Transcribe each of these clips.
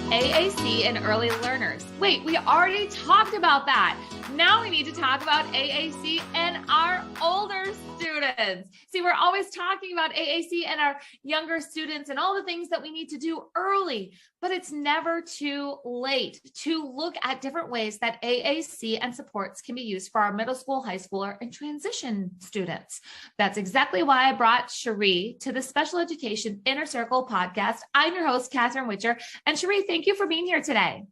AAC and early learners. Wait, we already talked about that. Now we need to talk about AAC and our older students. See, we're always talking about AAC and our younger students and all the things that we need to do early, but it's never too late to look at different ways that AAC and supports can be used for our middle school, high schooler, and transition students. That's exactly why I brought Cheri to the Special Education Inner Circle podcast. I'm your host, Catherine Witcher, and Cheri, thank you for being here today.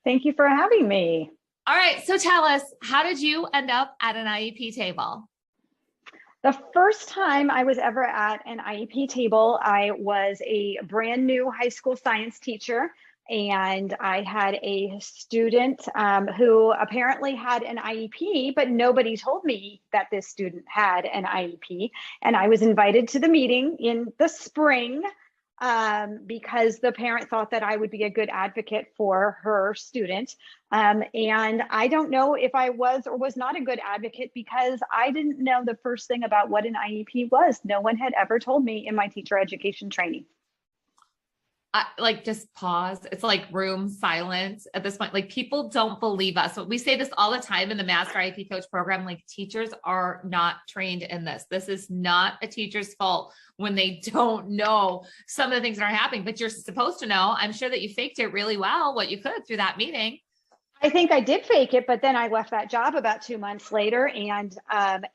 Thank you for having me. All right, so tell us, how did you end up at an IEP table? The first time I was ever at an IEP table, I was a brand new high school science teacher, and I had a student who apparently had an IEP, but nobody told me that this student had an IEP. And I was invited to the meeting in the spring because the parent thought that I would be a good advocate for her student. And I don't know if I was or was not a good advocate because I didn't know the first thing about what an IEP was. No one had ever told me in my teacher education training. Just pause. It's like room silence at this point. Like, people don't believe us. So we say this all the time in the Master IEP Coach program, like, teachers are not trained in this. This is not a teacher's fault when they don't know some of the things that are happening, but you're supposed to know. I'm sure that you faked it really well, what you could through that meeting. I think I did fake it, but then I left that job about 2 months later and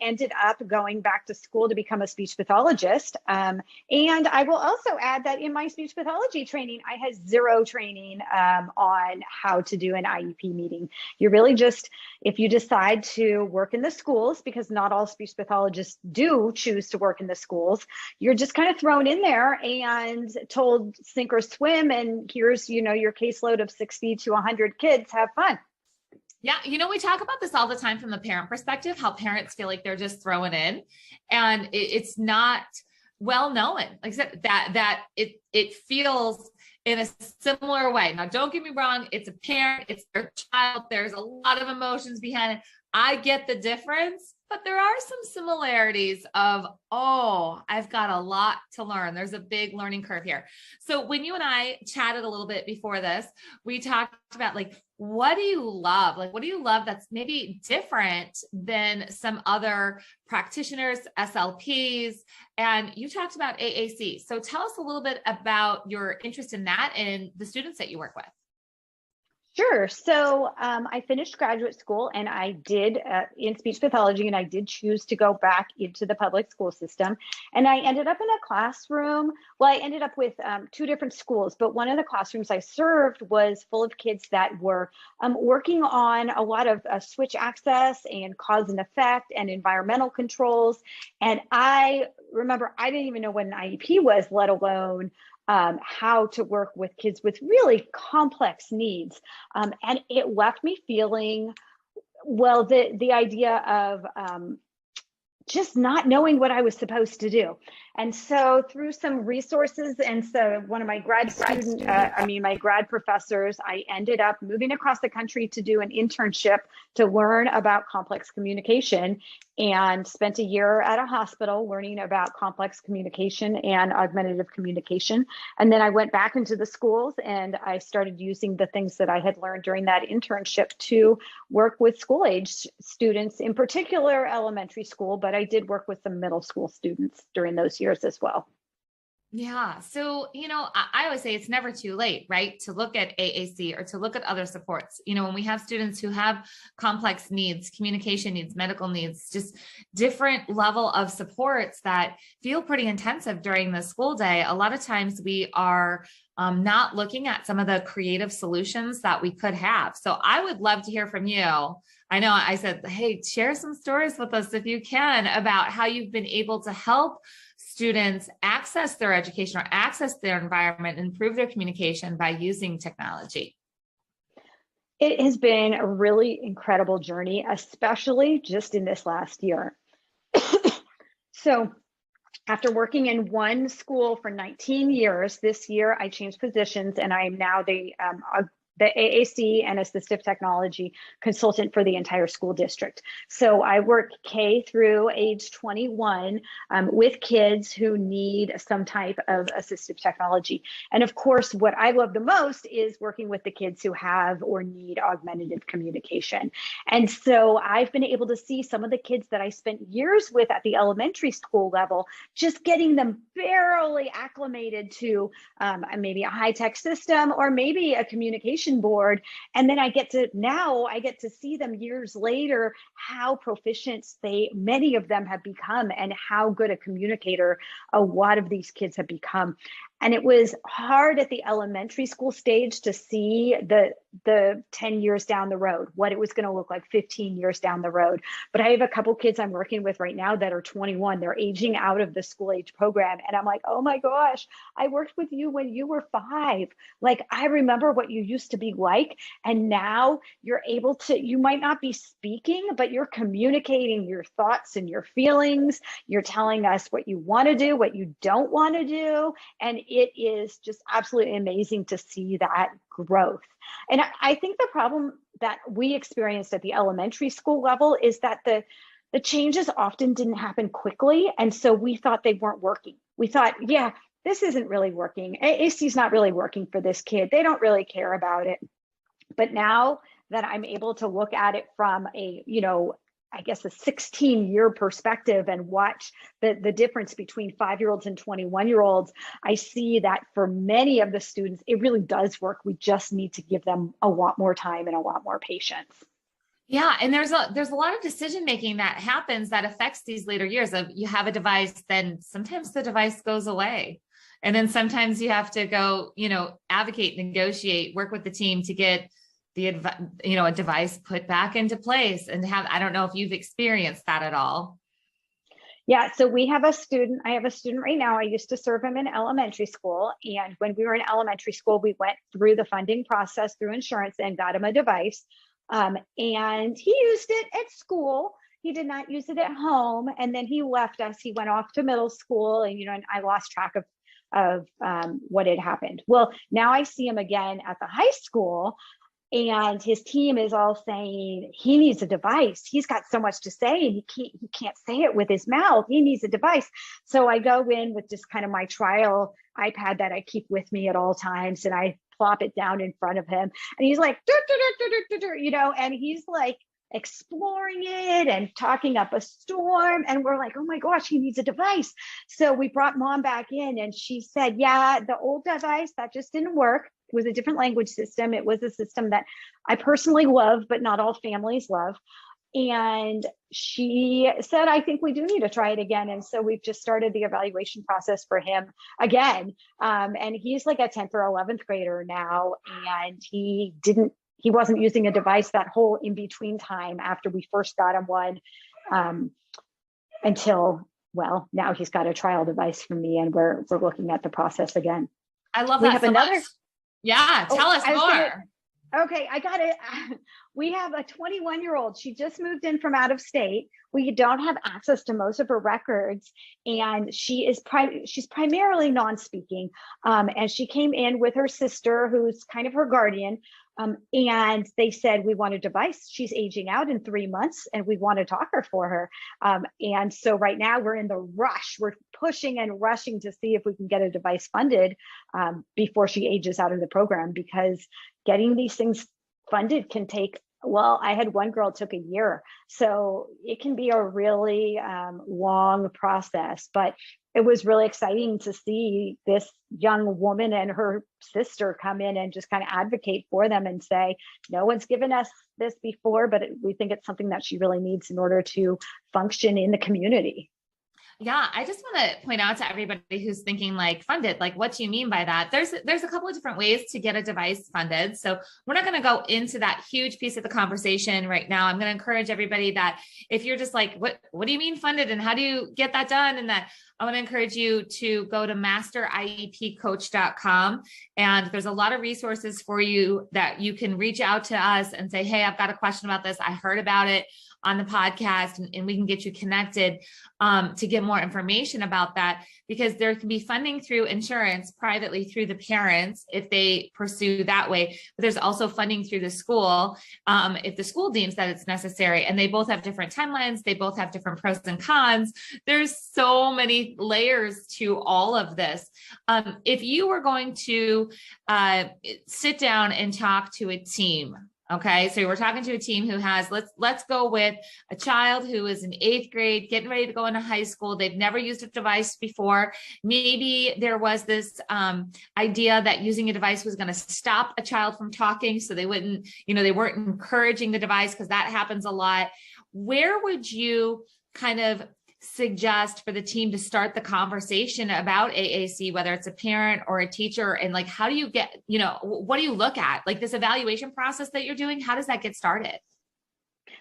ended up going back to school to become a speech pathologist. And I will also add that in my speech pathology training, I had zero training on how to do an IEP meeting. You're really just, if you decide to work in the schools, because not all speech pathologists do choose to work in the schools, you're just kind of thrown in there and told sink or swim. And here's, your caseload of 60 to 100 kids, have fun. Yeah. We talk about this all the time from the parent perspective, how parents feel like they're just throwing in, and it's not well known. Like I said, that it feels in a similar way. Now, don't get me wrong. It's a parent, it's their child. There's a lot of emotions behind it. I get the difference, but there are some similarities of, I've got a lot to learn. There's a big learning curve here. So when you and I chatted a little bit before this, we talked about, like, what do you love? Like, what do you love that's maybe different than some other practitioners, SLPs? And you talked about AAC. So tell us a little bit about your interest in that and the students that you work with. Sure. So I finished graduate school and I did in speech pathology, and I did choose to go back into the public school system. And I ended up in a classroom. Well, I ended up with 2 different schools, but one of the classrooms I served was full of kids that were working on a lot of switch access and cause and effect and environmental controls. And I remember I didn't even know what an IEP was, let alone how to work with kids with really complex needs. And it left me feeling, well, the idea of just not knowing what I was supposed to do. And so through some resources, and so one of my my grad professors, I ended up moving across the country to do an internship to learn about complex communication, and spent a year at a hospital learning about complex communication and augmentative communication. And then I went back into the schools and I started using the things that I had learned during that internship to work with school age students, in particular elementary school, but I did work with some middle school students during those years as well. Yeah. So, I always say it's never too late, right, to look at AAC or to look at other supports. When we have students who have complex needs, communication needs, medical needs, just different level of supports that feel pretty intensive during the school day, a lot of times we are not looking at some of the creative solutions that we could have. So I would love to hear from you. I know I said, hey, share some stories with us if you can about how you've been able to help students access their education or access their environment and improve their communication by using technology. It has been a really incredible journey, especially just in this last year. So after working in one school for 19 years, this year I changed positions and I am now the the AAC and assistive technology consultant for the entire school district. So I work K through age 21 with kids who need some type of assistive technology. And of course, what I love the most is working with the kids who have or need augmentative communication. And so I've been able to see some of the kids that I spent years with at the elementary school level, just getting them barely acclimated to maybe a high-tech system or maybe a communication board. And then I get to see them years later, how proficient many of them have become and how good a communicator a lot of these kids have become. And it was hard at the elementary school stage to see the 10 years down the road, what it was going to look like 15 years down the road. But I have a couple kids I'm working with right now that are 21. They're aging out of the school age program. And I'm like, oh my gosh, I worked with you when you were 5. Like, I remember what you used to be like. And now you're able to, you might not be speaking, but you're communicating your thoughts and your feelings. You're telling us what you want to do, what you don't want to do. And it is just absolutely amazing to see that growth. And I think the problem that we experienced at the elementary school level is that the changes often didn't happen quickly. And so we thought they weren't working. We thought, yeah, this isn't really working. AAC is not really working for this kid. They don't really care about it. But now that I'm able to look at it from a, I guess a 16-year perspective and watch the difference between 5-year-olds and 21-year-olds, I see that for many of the students, it really does work. We just need to give them a lot more time and a lot more patience. Yeah. And there's a lot of decision-making that happens that affects these later years of you have a device, then sometimes the device goes away. And then sometimes you have to go, advocate, negotiate, work with the team to get a device put back into place and I don't know if you've experienced that at all. Yeah, so I have a student right now. I used to serve him in elementary school. And when we were in elementary school, we went through the funding process through insurance and got him a device. And he used it at school. He did not use it at home. And then he left us. He went off to middle school and, and I lost track of what had happened. Well, now I see him again at the high school. And his team is all saying he needs a device. He's got so much to say and he can't say it with his mouth. He needs a device. So I go in with just kind of my trial iPad that I keep with me at all times. And I plop it down in front of him. And he's like, and he's like exploring it and talking up a storm. And we're like, oh my gosh, he needs a device. So we brought mom back in and she said, yeah, the old device, that just didn't work. It was a different language system. It was a system that I personally love, but not all families love. And she said, I think we do need to try it again. And so we've just started the evaluation process for him again. And he's like a 10th or 11th grader now. And he wasn't using a device that whole in-between time after we first got him one until, well, now he's got a trial device from me and we're looking at the process again. I love that so much. Yeah, tell us more. Okay, I got it. We have a 21-year-old. She just moved in from out of state. We don't have access to most of her records, and she's primarily non-speaking. And she came in with her sister, who's kind of her guardian. And they said, we want a device. She's aging out in 3 months and we want a talker for her. And so right now we're in the rush. We're pushing and rushing to see if we can get a device funded before she ages out of the program, because getting these things funded can take, well, I had one girl, it took a year. So it can be a really long process, but it was really exciting to see this young woman and her sister come in and just kind of advocate for them and say, no one's given us this before, but we think it's something that she really needs in order to function in the community. Yeah, I just want to point out to everybody who's thinking like funded, like what do you mean by that? There's a couple of different ways to get a device funded. So we're not going to go into that huge piece of the conversation right now. I'm going to encourage everybody that if you're just like, what do you mean funded and how do you get that done? And that I want to encourage you to go to masteriepcoach.com. And there's a lot of resources for you that you can reach out to us and say, hey, I've got a question about this. I heard about it. on the podcast, and we can get you connected to get more information about that, because there can be funding through insurance privately through the parents if they pursue that way. But there's also funding through the school if the school deems that it's necessary. And they both have different timelines. They both have different pros and cons. There's so many layers to all of this. If you were going to sit down and talk to a team, okay, so we're talking to a team who has, let's go with a child who is in 8th grade, getting ready to go into high school. They've never used a device before. Maybe there was this idea that using a device was going to stop a child from talking, so they wouldn't, they weren't encouraging the device, because that happens a lot. Where would you kind of suggest for the team to start the conversation about AAC, whether it's a parent or a teacher? And like, how do you get, what do you look at? Like this evaluation process that you're doing, how does that get started?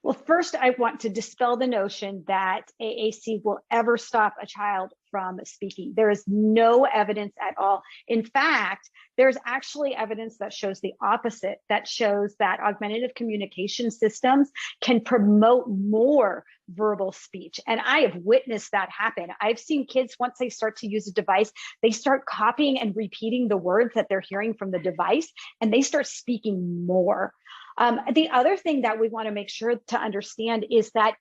Well, first, I want to dispel the notion that AAC will ever stop a child from speaking. There is no evidence at all. In fact, there's actually evidence that shows the opposite, that shows that augmentative communication systems can promote more verbal speech. And I have witnessed that happen. I've seen kids, once they start to use a device, they start copying and repeating the words that they're hearing from the device, and they start speaking more. The other thing that we want to make sure to understand is that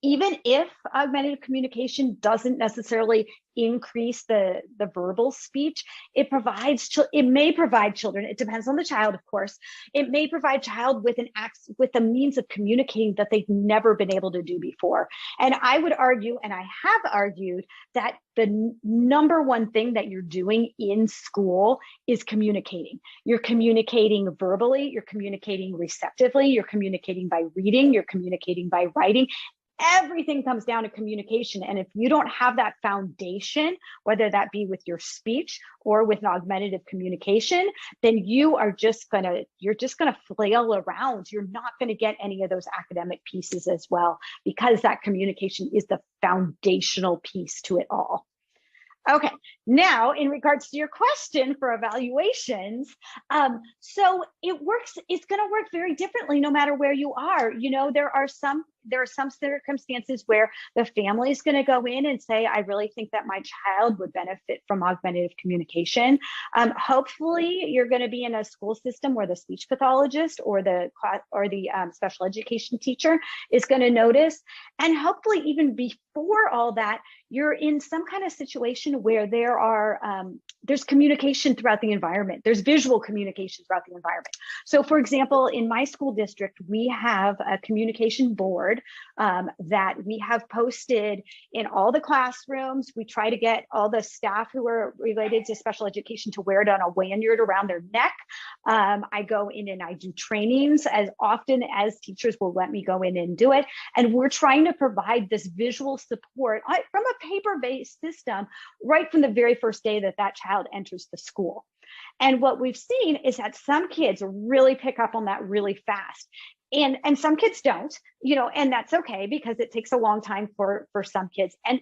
even if augmentative communication doesn't necessarily increase the verbal speech, it may provide children, it depends on the child, of course, it may provide child with a means of communicating that they've never been able to do before. And I would argue, and I have argued, that the number one thing that you're doing in school is communicating. You're communicating verbally, you're communicating receptively, you're communicating by reading, you're communicating by writing. Everything comes down to communication. And if you don't have that foundation, whether that be with your speech or with an augmentative communication, then you're just gonna flail around. You're not gonna get any of those academic pieces as well, because that communication is the foundational piece to it all. Okay, now in regards to your question for evaluations, so it's going to work very differently no matter where you are. There are some circumstances where the family is going to go in and say, I really think that my child would benefit from augmentative communication. Hopefully you're going to be in a school system where the speech pathologist or the special education teacher is going to notice. And hopefully even before all that, you're in some kind of situation where there's communication throughout the environment. There's visual communication throughout the environment. So for example, in my school district, we have a communication board that we have posted in all the classrooms. We try to get all the staff who are related to special education to wear it on a lanyard around their neck. I go in and I do trainings as often as teachers will let me go in and do it. And we're trying to provide this visual support from a paper-based system right from the very first day that child enters the school. And what we've seen is that some kids really pick up on that really fast. And some kids don't, and that's okay, because it takes a long time for some kids. And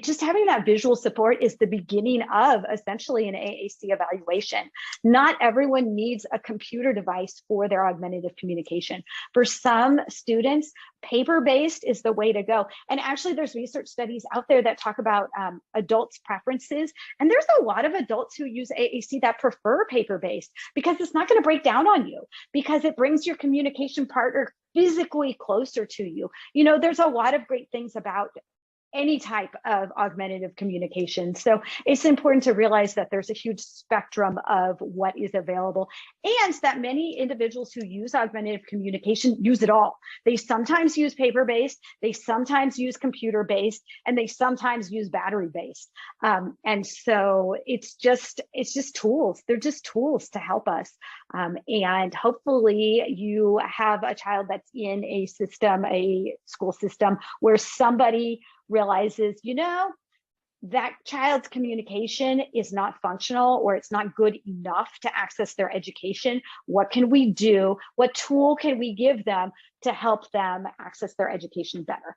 just having that visual support is the beginning of essentially an AAC evaluation. Not everyone needs a computer device for their augmentative communication. For some students, paper-based is the way to go. And actually there's research studies out there that talk about adults' preferences. And there's a lot of adults who use AAC that prefer paper-based, because it's not going to break down on you, because it brings your communication partner physically closer to you. There's a lot of great things about any type of augmentative communication. So it's important to realize that there's a huge spectrum of what is available, and that many individuals who use augmentative communication use it all. They sometimes use paper-based, they sometimes use computer-based, and they sometimes use battery-based. And so it's just tools. They're just tools to help us. And hopefully you have a child that's in a school system where somebody realizes, that child's communication is not functional, or it's not good enough to access their education. What can we do? What tool can we give them to help them access their education better?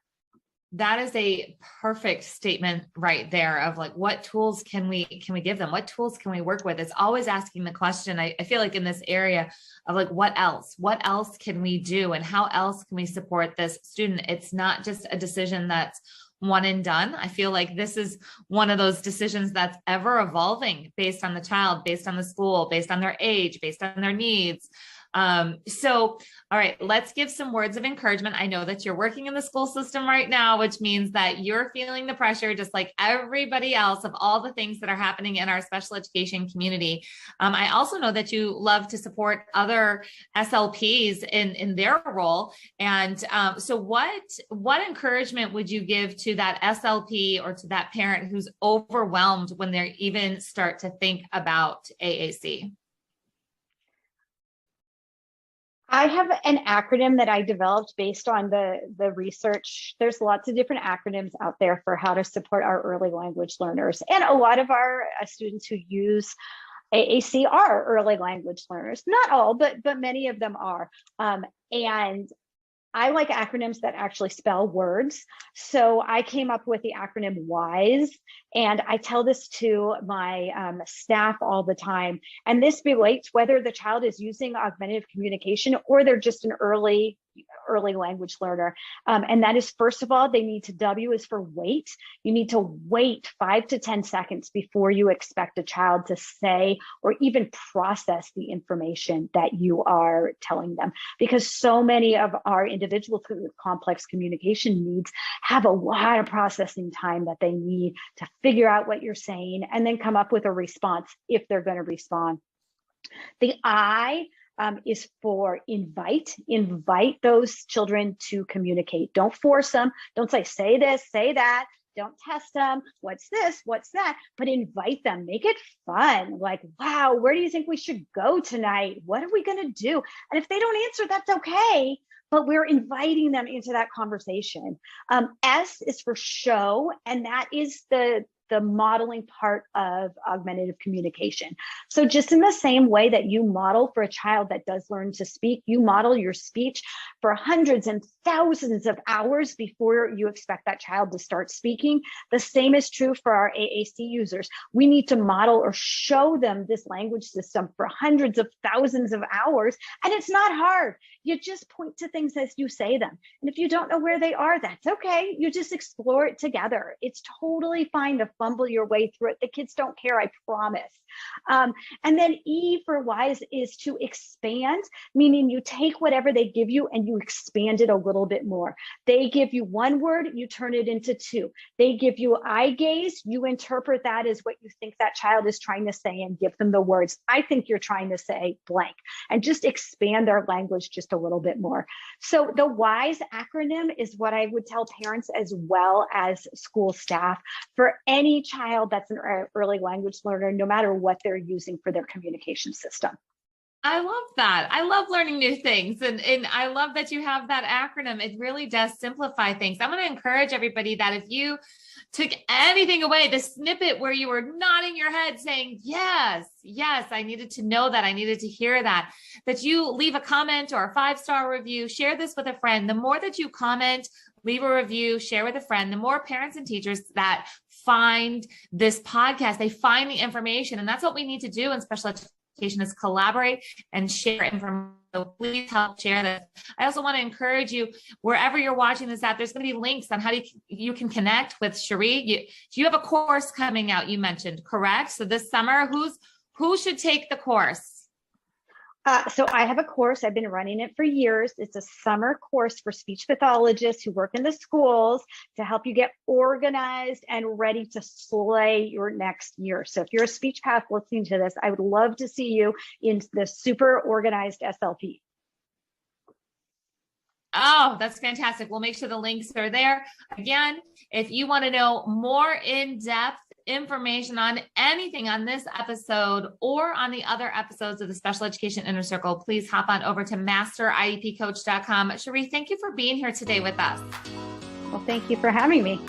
That is a perfect statement right there of like, what tools can we give them? What tools can we work with? It's always asking the question. I feel like in this area of like, what else can we do? And how else can we support this student? It's not just a decision that's one and done. I feel like this is one of those decisions that's ever evolving based on the child, based on the school, based on their age, based on their needs. So, all right, let's give some words of encouragement. I know that you're working in the school system right now, which means that you're feeling the pressure, just like everybody else, of all the things that are happening in our special education community. I also know that you love to support other SLPs in their role. And so what encouragement would you give to that SLP or to that parent who's overwhelmed when they even start to think about AAC? I have an acronym that I developed based on the research. There's lots of different acronyms out there for how to support our early language learners. And a lot of our students who use AAC are early language learners. Not all, but many of them are. And I like acronyms that actually spell words. So I came up with the acronym WISE, and I tell this to my staff all the time. And this relates whether the child is using augmentative communication or they're just an early language learner. And that is, first of all, they need to, W is for wait. You need to wait 5 to 10 seconds before you expect a child to say or even process the information that you are telling them. Because so many of our individuals with complex communication needs have a lot of processing time that they need to figure out what you're saying and then come up with a response if they're going to respond. The I is for invite. Invite those children to communicate. Don't force them. Don't say this, say that. Don't test them. What's this? What's that? But invite them. Make it fun. Like, wow, where do you think we should go tonight? What are we going to do? And if they don't answer, that's okay. But we're inviting them into that conversation. S is for show, and that is the modeling part of augmentative communication. So just in the same way that you model for a child that does learn to speak, you model your speech for hundreds and thousands of hours before you expect that child to start speaking. The same is true for our AAC users. We need to model or show them this language system for hundreds of thousands of hours, and it's not hard. You just point to things as you say them. And if you don't know where they are, that's okay. You just explore it together. It's totally fine to fumble your way through it. The kids don't care, I promise. And then E for WISE is to expand, meaning you take whatever they give you and you expand it a little bit more. They give you one word, you turn it into two. They give you eye gaze, you interpret that as what you think that child is trying to say and give them the words. I think you're trying to say blank, and just expand their language just a little bit more. So the WISE acronym is what I would tell parents as well as school staff for any child that's an early language learner, no matter what they're using for their communication system. I love that. I love learning new things. And I love that you have that acronym. It really does simplify things. I'm going to encourage everybody that if you took anything away, the snippet where you were nodding your head saying, yes, I needed to know that, I needed to hear that you leave a comment or a 5-star review, share this with a friend. The more that you comment, leave a review, share with a friend, the more parents and teachers that find this podcast, they find the information. And that's what we need to do in special education, is collaborate and share information. So please help share this. I also want to encourage you, wherever you're watching this at, there's going to be links on how you can connect with Cheri. You have a course coming out, you mentioned, correct? So this summer, who should take the course? So I have a course. I've been running it for years. It's a summer course for speech pathologists who work in the schools to help you get organized and ready to slay your next year. So if you're a speech path listening to this, I would love to see you in the super organized SLP. Oh, that's fantastic. We'll make sure the links are there. Again, if you want to know more in-depth information on anything on this episode or on the other episodes of the Special Education Inner Circle, please hop on over to masteriepcoach.com. Cheri, thank you for being here today with us. Well, thank you for having me.